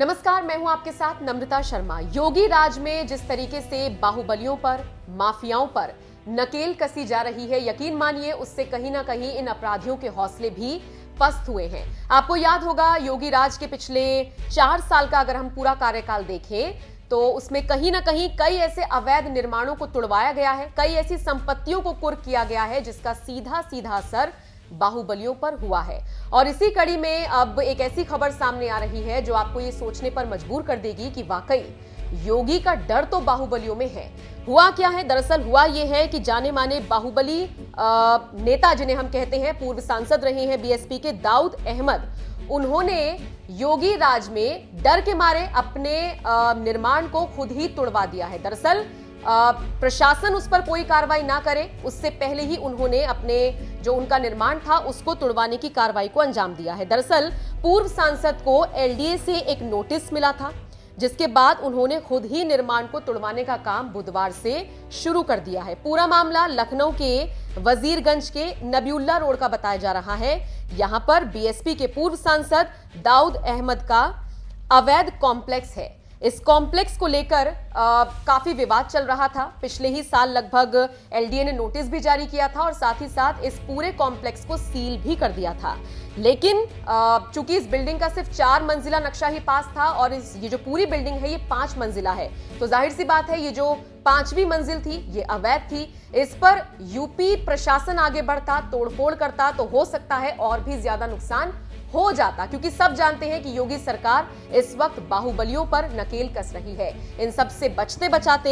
नमस्कार, मैं हूं आपके साथ नम्रता शर्मा। योगी राज में जिस तरीके से बाहुबलियों पर, माफियाओं पर नकेल कसी जा रही है, यकीन मानिए उससे कहीं ना कहीं इन अपराधियों के हौसले भी पस्त हुए हैं। आपको याद होगा योगी राज के पिछले 4 साल का अगर हम पूरा कार्यकाल देखें तो उसमें कहीं ना कहीं कई ऐसे अवैध निर्माणों को तुड़वाया गया है, कई ऐसी संपत्तियों को कुर्क किया गया है जिसका सीधा सीधा असर बाहुबलियों पर हुआ है। और इसी कड़ी में अब एक ऐसी खबर सामने आ रही है जो आपको ये सोचने पर मजबूर कर देगी कि वाकई योगी का डर तो बाहुबलियों में है। हुआ क्या है? दरअसल हुआ यह है कि जाने माने बाहुबली नेता जिन्हें हम कहते हैं, पूर्व सांसद रहे हैं बीएसपी के दाऊद अहमद, उन्होंने योगी राज में डर के मारे अपने निर्माण को खुद ही तुड़वा दिया है। दरअसल प्रशासन उस पर कोई कार्रवाई ना करे उससे पहले ही उन्होंने अपने जो उनका निर्माण था उसको तुड़वाने की कार्रवाई को अंजाम दिया है। दरअसल पूर्व सांसद को एलडीए से एक नोटिस मिला था जिसके बाद उन्होंने खुद ही निर्माण को तुड़वाने का काम बुधवार से शुरू कर दिया है। पूरा मामला लखनऊ के वजीरगंज के नबीउल्ला रोड का बताया जा रहा है। यहां पर बीएसपी के पूर्व सांसद दाऊद अहमद का अवैध कॉम्प्लेक्स है। इस कॉम्प्लेक्स को लेकर काफी विवाद चल रहा था। पिछले ही साल लगभग एलडीए ने नोटिस भी जारी किया था और साथ ही साथ इस पूरे कॉम्प्लेक्स को सील भी कर दिया था। लेकिन चूंकि इस बिल्डिंग का सिर्फ 4 मंजिला नक्शा ही पास था और ये जो पूरी बिल्डिंग है ये 5 मंजिला है, तो जाहिर सी बात है ये जो 5वीं मंजिल थी ये अवैध थी। इस पर यूपी प्रशासन आगे बढ़ता, तोड़फोड़ करता तो हो सकता है और भी ज्यादा नुकसान हो जाता, क्योंकि सब जानते हैं कि योगी सरकार इस वक्त बाहुबलियों पर नकेल कस रही है। इन सब से बचते बचाते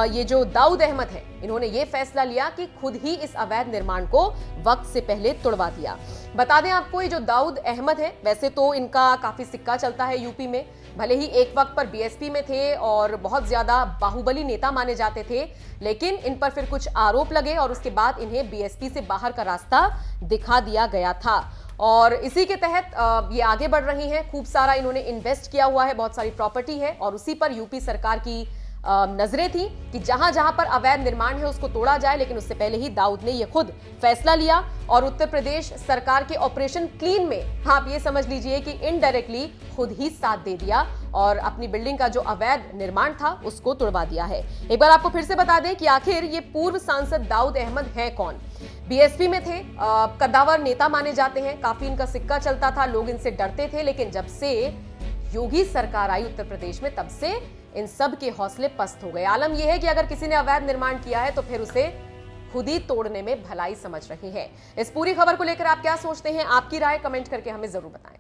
ये जो दाऊद अहमद है, इन्होंने ये फैसला लिया कि खुद ही इस अवैध निर्माण को वक्त से पहले तुड़वा दिया। बता दें आपको, ये जो दाऊद अहमद है वैसे तो इनका काफी सिक्का चलता है यूपी में, भले ही एक वक्त पर बीएसपी में थे और बहुत ज्यादा बाहुबली नेता माने जाते थे, लेकिन इन पर फिर कुछ आरोप लगे और उसके बाद इन्हें बीएसपी से बाहर का रास्ता दिखा दिया गया था। और इसी के तहत ये आगे बढ़ रही हैं। खूब सारा इन्होंने इन्वेस्ट किया हुआ है, बहुत सारी प्रॉपर्टी है और उसी पर यूपी सरकार की नजरें थी कि जहां जहां पर अवैध निर्माण है उसको तोड़ा जाए। लेकिन उससे पहले ही दाऊद ने ये खुद फैसला लिया और उत्तर प्रदेश सरकार के ऑपरेशन क्लीन में आप ये समझ लीजिए कि इनडायरेक्टली खुद ही साथ दे दिया और अपनी बिल्डिंग का जो अवैध निर्माण था उसको तुड़वा दिया है। एक बार आपको फिर से बता दें कि आखिर ये पूर्व सांसद दाऊद अहमद है कौन। बीएसपी में थे, कद्दावर नेता माने जाते हैं, काफी इनका सिक्का चलता था, लोग इनसे डरते थे। लेकिन जब से योगी सरकार आई उत्तर प्रदेश में तब से इन सब के हौसले पस्त हो गए। आलम यह है कि अगर किसी ने अवैध निर्माण किया है तो फिर उसे खुद ही तोड़ने में भलाई समझ रही है। इस पूरी खबर को लेकर आप क्या सोचते हैं? आपकी राय कमेंट करके हमें जरूर बताएं।